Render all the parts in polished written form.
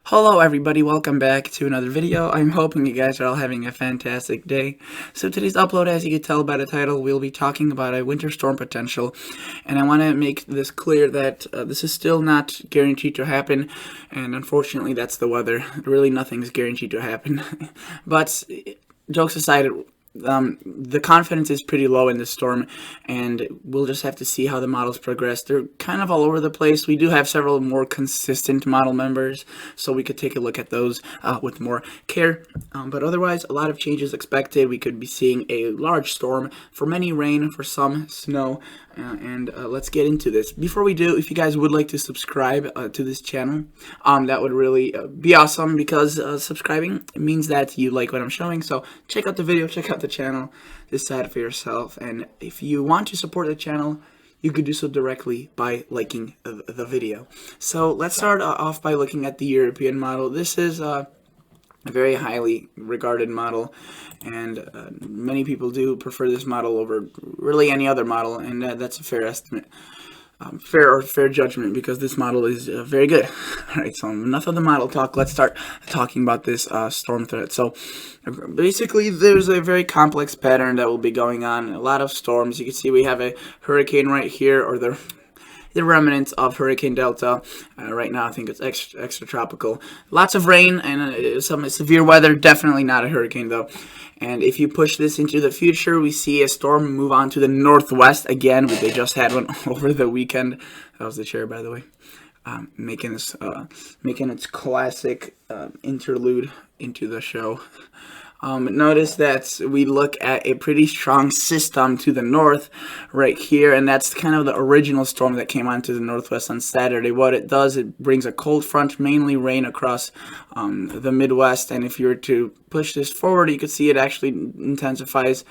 Hello everybody, welcome back to another video. I'm hoping you guys are all having a fantastic day. So today's upload, as you can tell by the title, we'll be talking about a winter storm potential. And I want to make this clear that this is still not guaranteed to happen. And unfortunately, that's the weather. Really nothing's guaranteed to happen. But jokes aside, the confidence is pretty low in this storm, and we'll just have to see how the models progress. They're kind of all over the place. We do have several more consistent model members, so we could take a look at those with more care. But otherwise, a lot of changes expected. We could be seeing a large storm, for many rain, for some snow, and let's get into this. Before we do, if you guys would like to subscribe to this channel, that would really be awesome, because subscribing means that you like what I'm showing. So check out the video, check out the channel, decide for yourself. And if you want to support the channel, you could do so directly by liking the video. So let's start off by looking at the European model. This is a very highly regarded model, and many people do prefer this model over really any other model, and that's a fair estimate. Fair judgment, because this model is very good. Alright, so enough of the model talk. Let's start talking about this storm threat. So basically, there's a very complex pattern that will be going on. A lot of storms. You can see we have a hurricane right here, or the remnants of Hurricane Delta. Right now, I think it's extra tropical. Lots of rain and some severe weather. Definitely not a hurricane, though. And if you push this into the future, we see a storm move on to the northwest again. They just had one over the weekend. That was the chair, by the way. Making its classic interlude into the show. Notice that we look at a pretty strong system to the north right here, and that's kind of the original storm that came onto the northwest on Saturday. What it does, it brings a cold front, mainly rain across the Midwest, and if you were to push this forward, you could see it actually intensifies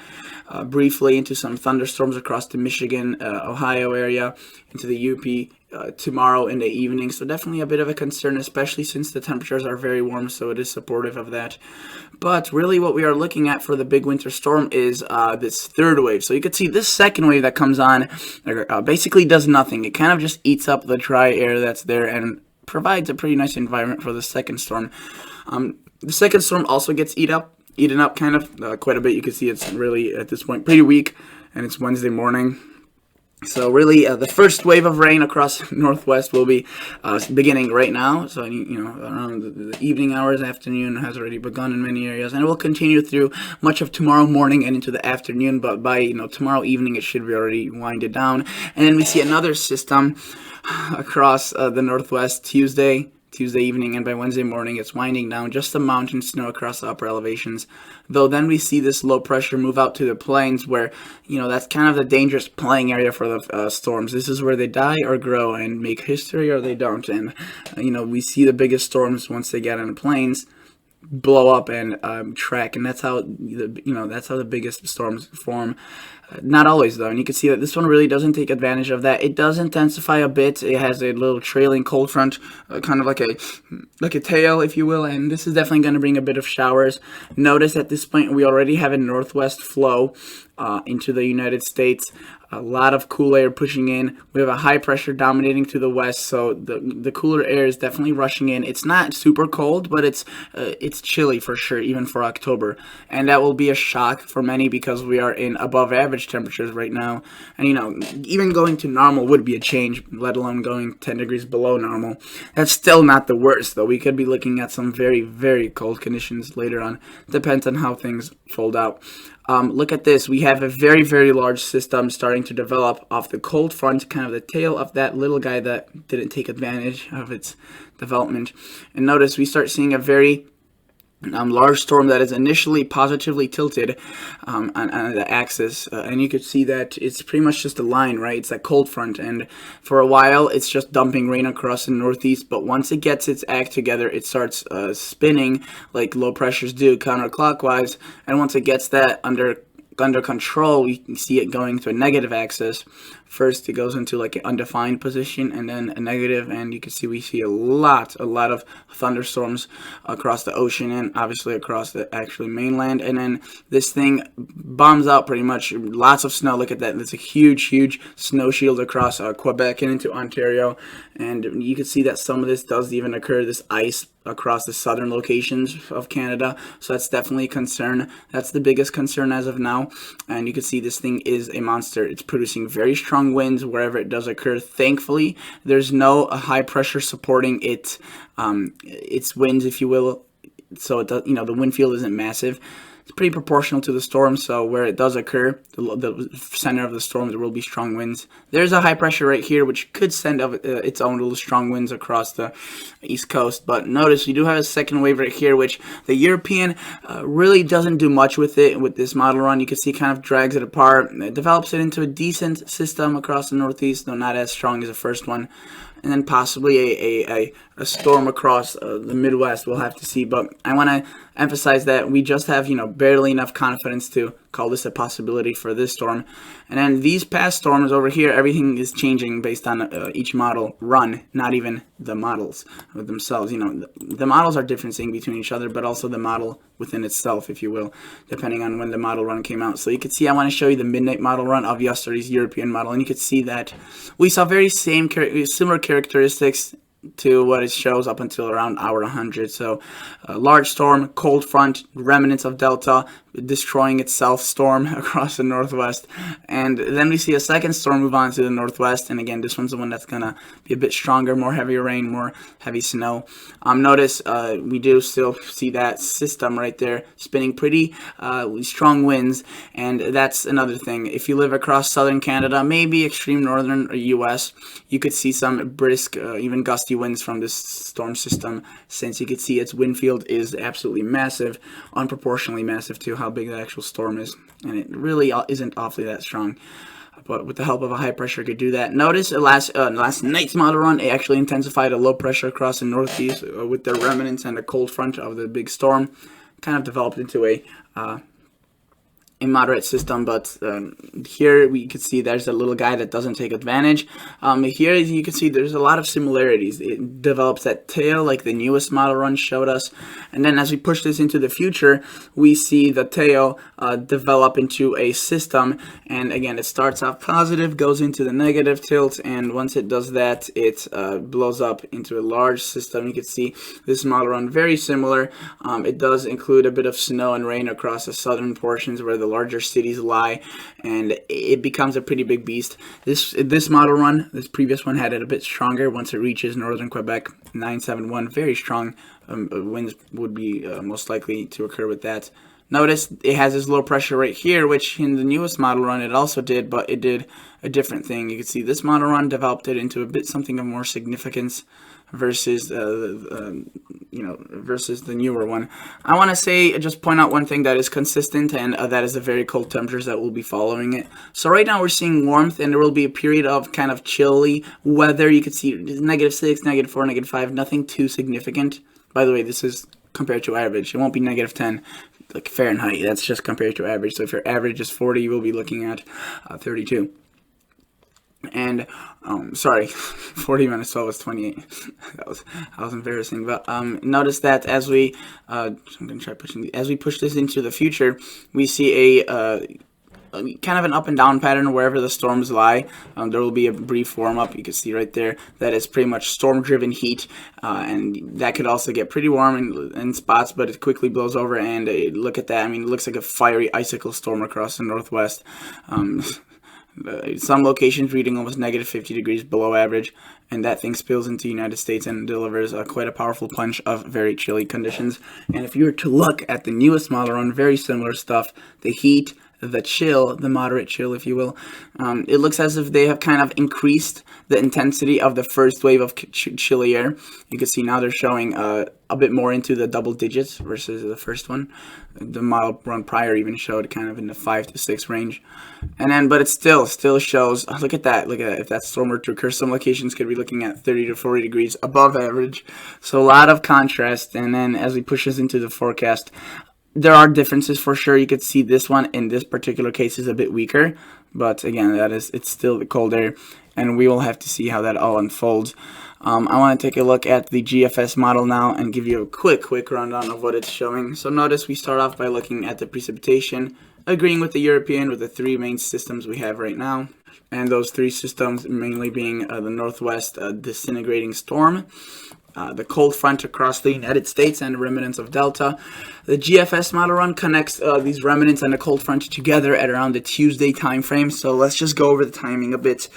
briefly into some thunderstorms across the Michigan, Ohio area, into the UP. Tomorrow in the evening, so definitely a bit of a concern, especially since the temperatures are very warm, so it is supportive of that. But really what we are looking at for the big winter storm is this third wave. So you can see this second wave that comes on basically does nothing. It kind of just eats up the dry air that's there and provides a pretty nice environment for the second storm. The second storm also gets eaten up kind of quite a bit. You can see it's really at this point pretty weak, and it's Wednesday morning. So really, the first wave of rain across Northwest will be beginning right now. So, around the evening hours, afternoon has already begun in many areas. And it will continue through much of tomorrow morning and into the afternoon. But by, tomorrow evening, it should be already winded down. And then we see another system across the Northwest Tuesday evening, and by Wednesday morning it's winding down, just the mountain snow across the upper elevations. Though then we see this low pressure move out to the plains, where that's kind of the dangerous playing area for the storms. This is where they die or grow and make history, or they don't. And we see the biggest storms once they get on the plains blow up and track, and that's how the biggest storms form. Not always, though, and you can see that this one really doesn't take advantage of that. It does intensify a bit. It has a little trailing cold front, kind of like a tail, if you will, and this is definitely going to bring a bit of showers. Notice at this point we already have a northwest flow into the United States. A lot of cool air pushing in. We have a high pressure dominating to the west, so the cooler air is definitely rushing in. It's not super cold, but it's chilly for sure, even for October, and that will be a shock for many, because we are in above average temperatures right now. And even going to normal would be a change, let alone going 10 degrees below normal. That's still not the worst, though. We could be looking at some very, very cold conditions later on. Depends on how things fold out. Look at this. We have a very, very large system starting to develop off the cold front, kind of the tail of that little guy that didn't take advantage of its development. And notice we start seeing a very large storm that is initially positively tilted on the axis, and you could see that it's pretty much just a line, right? It's that cold front, and for a while it's just dumping rain across the northeast, but once it gets its act together, it starts spinning like low pressures do, counterclockwise, and once it gets that under control, you can see it going to a negative axis. First, it goes into like an undefined position, and then a negative, and you can see we see a lot of thunderstorms across the ocean and obviously across the actual mainland. And then this thing bombs out pretty much. Lots of snow. Look at that. There's a huge snow shield across Quebec and into Ontario, and you can see that some of this does even occur. This ice across the southern locations of Canada, so that's definitely a concern. That's the biggest concern as of now, and you can see this thing is a monster. It's producing very strong winds wherever it does occur. Thankfully, there's no high pressure supporting its winds, if you will, so it does, the wind field isn't massive. It's pretty proportional to the storm, so where it does occur, the center of the storm, there will be strong winds. There's a high pressure right here, which could send its own little strong winds across the east coast. But notice you do have a second wave right here, which the European really doesn't do much with it. With this model run, you can see it kind of drags it apart. It develops it into a decent system across the northeast, though not as strong as the first one. And then possibly a storm across the Midwest. We'll have to see. But I want to emphasize that we just have, barely enough confidence to call this a possibility for this storm. And then these past storms over here, everything is changing based on each model run, not even the models themselves. The models are differencing between each other, but also the model within itself, if you will, depending on when the model run came out. So you can see, I want to show you the midnight model run of yesterday's European model, and you can see that we saw very similar characteristics to what it shows up until around hour 100. So large storm, cold front, remnants of delta, destroying itself storm across the northwest, and then we see a second storm move on to the northwest, and again this one's the one that's gonna be a bit stronger, more heavier rain, more heavy snow. Notice we do still see that system right there spinning pretty strong winds, and that's another thing. If you live across southern Canada, maybe extreme northern US, you could see some brisk, even gusty winds from this storm system, since you could see its wind field is absolutely massive, unproportionally massive to how big the actual storm is, and it really isn't awfully that strong. But with the help of a high pressure, it could do that. Notice last night's model run, it actually intensified a low pressure across the northeast with the remnants and the cold front of the big storm. Kind of developed into a moderate system, but here we can see there's a little guy that doesn't take advantage. Here you can see there's a lot of similarities. It develops that tail like the newest model run showed us, and then as we push this into the future, we see the tail develop into a system, and again it starts off positive, goes into the negative tilt, and once it does that, it blows up into a large system. You can see this model run very similar. It does include a bit of snow and rain across the southern portions where the larger cities lie, and it becomes a pretty big beast. This model run, this previous one, had it a bit stronger. Once it reaches northern Quebec, 971, very strong winds would be most likely to occur with that. Notice it has this low pressure right here, which in the newest model run it also did, but it did a different thing. You can see this model run developed it into a bit something of more significance versus versus the newer one. I want to say, just point out one thing that is consistent, and that is the very cold temperatures that will be following it. So right now we're seeing warmth, and there will be a period of kind of chilly weather. You can see -6, -4, -5, nothing too significant. By the way, this is compared to average. It won't be -10 like Fahrenheit. That's just compared to average. So if your average is 40, you will be looking at 32. And sorry, 40 minus 12 was 28. that was embarrassing. But notice that as we I'm gonna try pushing. As we push this into the future, we see a kind of an up and down pattern wherever the storms lie. There will be a brief warm up. You can see right there that is pretty much storm driven heat, and that could also get pretty warm in spots, but it quickly blows over. And look at that. I mean, it looks like a fiery icicle storm across the northwest. Some locations reading almost -50 degrees below average, and that thing spills into the United States and delivers quite a powerful punch of very chilly conditions. And if you were to look at the newest model run, very similar stuff. The heat, the chill, the moderate chill, if you will, it looks as if they have kind of increased the intensity of the first wave of chilly air. You can see now they're showing a bit more into the double digits versus the first one. The model run prior even showed kind of in the 5 to 6 range, and then but it still shows. Look at that! Look at that! If that storm were to occur, some locations could be looking at 30 to 40 degrees above average. So a lot of contrast. And then as we push this into the forecast, there are differences for sure. You could see this one in this particular case is a bit weaker, but again, it's still the cold air, and we will have to see how that all unfolds. I want to take a look at the GFS model now and give you a quick rundown of what it's showing. So notice we start off by looking at the precipitation, agreeing with the European with the 3 main systems we have right now, and those 3 systems mainly being the northwest disintegrating storm, the cold front across the United States and remnants of Delta. The GFS model run connects these remnants and the cold front together at around the Tuesday time frame. So let's just go over the timing a bit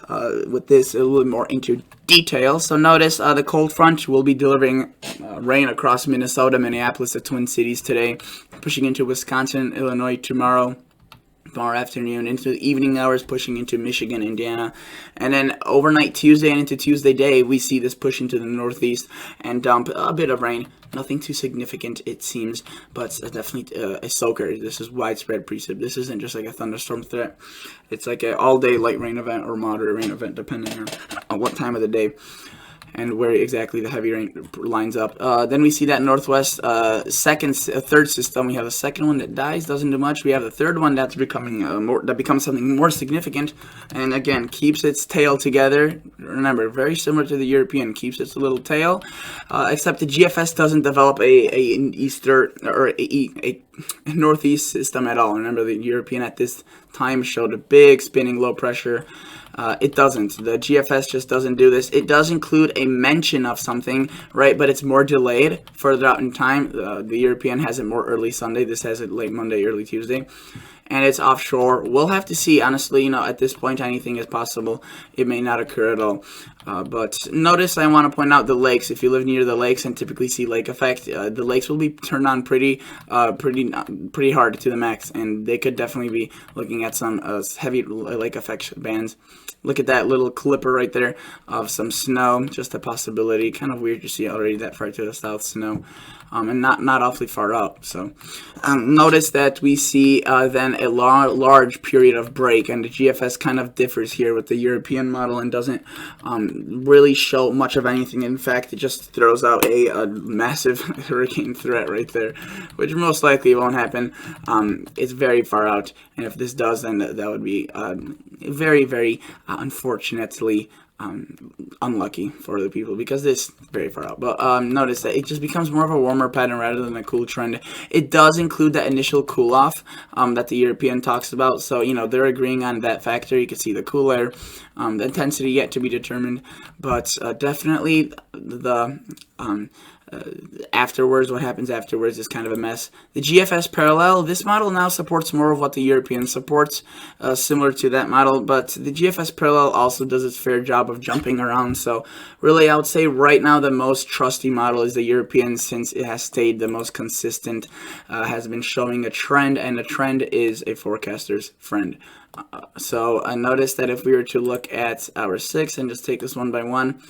with this a little more into detail. So notice the cold front will be delivering rain across Minnesota, Minneapolis, the Twin Cities today, pushing into Wisconsin, Illinois tomorrow afternoon, into the evening hours, pushing into Michigan, Indiana, and then overnight Tuesday and into Tuesday day, we see this push into the northeast and dump a bit of rain. Nothing too significant, it seems, but definitely a soaker. This is widespread precip. This isn't just like a thunderstorm threat. It's like an all-day light rain event or moderate rain event, depending on what time of the day and where exactly the heavy rain lines up. Then we see that northwest third system. We have a second one that dies, doesn't do much. We have the third one that's becoming that becomes something more significant, and again keeps its tail together. Remember, very similar to the European, keeps its little tail, except the GFS doesn't develop a northeast system at all. Remember, the European at this time showed a big spinning low pressure. It doesn't. The GFS just doesn't do this. It does include a mention of something, right? But it's more delayed further out in time. The European has it more early Sunday. This has it late Monday, early Tuesday. And it's offshore. We'll have to see. Honestly, at this point, anything is possible. It may not occur at all. But notice I want to point out the lakes. If you live near the lakes and typically see lake effect, the lakes will be turned on pretty hard to the max, and they could definitely be looking at some heavy lake effect bands. Look at that little clipper right there of some snow. Just a possibility. Kind of weird to see already that far to the south snow, and not awfully far up. So notice that we see then a large period of break, and the GFS kind of differs here with the European model and doesn't really show much of anything. In fact, it just throws out a massive hurricane threat right there, which most likely won't happen. It's very far out, and if this does, then that would be very, very unfortunately unlucky for the people, because this is very far out. But notice that it just becomes more of a warmer pattern rather than a cool trend. It does include that initial cool off that the European talks about, so they're agreeing on that factor. You can see the cool air, the intensity yet to be determined, but definitely the afterwards, what happens afterwards is kind of a mess. The GFS parallel, this model now supports more of what the European supports, similar to that model, but the GFS parallel also does its fair job of jumping around. So really, I would say right now the most trusty model is the European, since it has stayed the most consistent, has been showing a trend, and the trend is a forecaster's friend. So I noticed that if we were to look at our 6 and just take this one by one,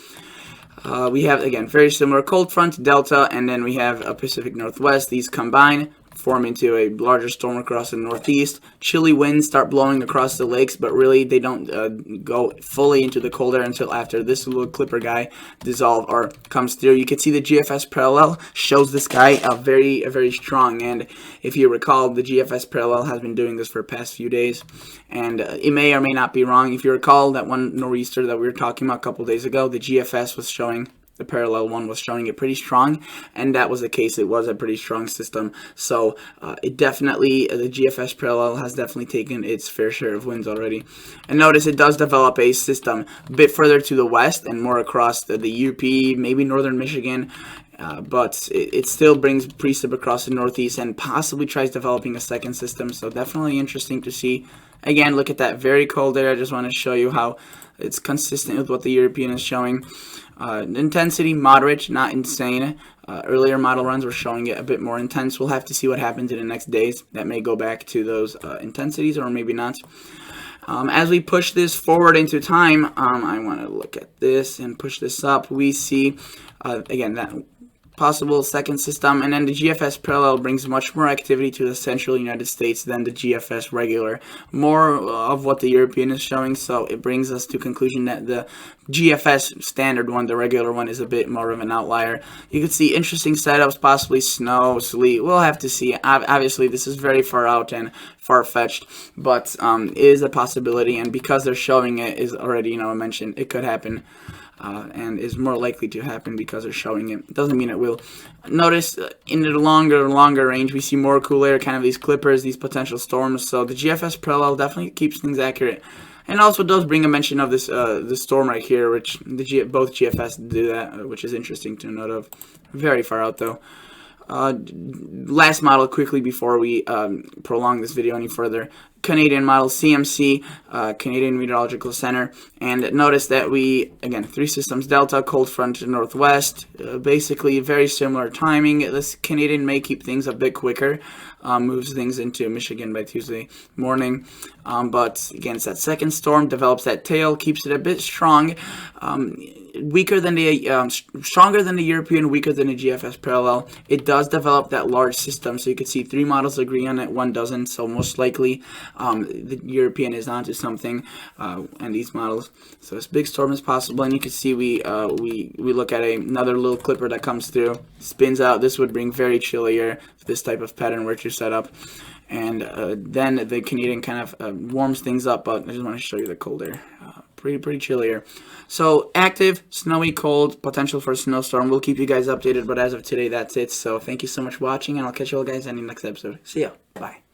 we have, again, very similar cold front, Delta, and then we have a Pacific Northwest. These combine, form into a larger storm across the northeast. Chilly winds start blowing across the lakes, but really they don't go fully into the cold air until after this little clipper guy dissolve or comes through. You can see the GFS parallel shows this guy very strong, and if you recall, the GFS parallel has been doing this for the past few days, and it may or may not be wrong. If you recall that one nor'easter that we were talking about a couple days ago, the GFS was showing, the parallel one was showing it pretty strong, and that was the case. It was a pretty strong system. So it definitely, the GFS parallel has definitely taken its fair share of winds already. And notice it does develop a system a bit further to the west and more across the UP, maybe northern Michigan. But it still brings precip across the northeast and possibly tries developing a second system. So definitely interesting to see. Again, look at that very cold air. I just want to show you how it's consistent with what the European is showing. Intensity, moderate, not insane. Earlier model runs were showing it a bit more intense. We'll have to see what happens in the next days. That may go back to those intensities, or maybe not. As we push this forward into time, I want to look at this and push this up. We see, again, that possible second system, and then the GFS parallel brings much more activity to the central United States than the GFS regular, more of what the European is showing. So it brings us to conclusion that the GFS standard one, the regular one, is a bit more of an outlier. You can see interesting setups, possibly snow, sleet. We'll have to see. Obviously this is very far out and far-fetched, but it is a possibility, and because they're showing it, is already I mentioned it could happen. And is more likely to happen because they're showing it. Doesn't mean it will. Notice in the longer range, we see more cool air, kind of these clippers, these potential storms. So the GFS parallel definitely keeps things accurate. And also does bring a mention of this storm right here, which both GFS do that, which is interesting to note of. Very far out though. Last model quickly before we prolong this video any further. Canadian model CMC, Canadian Meteorological Center, and notice that we, again, 3 systems delta, cold front to northwest, basically very similar timing. This Canadian may keep things a bit quicker, moves things into Michigan by Tuesday morning, but again, it's that second storm, develops that tail, keeps it a bit strong, weaker than the stronger than the European, weaker than the GFS parallel. It does develop that large system, so you can see 3 models agree on it, 1 doesn't. So most likely the European is onto something, and these models. So this big storm is possible, and you can see we look at another little clipper that comes through, spins out. This would bring very chilly air, this type of pattern were to set up. And then the Canadian kind of warms things up, but I just want to show you the cold air. Pretty chilly here. So active, snowy, cold, potential for a snowstorm. We'll keep you guys updated, but as of today, that's it. So thank you so much for watching, and I'll catch you all guys in the next episode. See ya. Bye.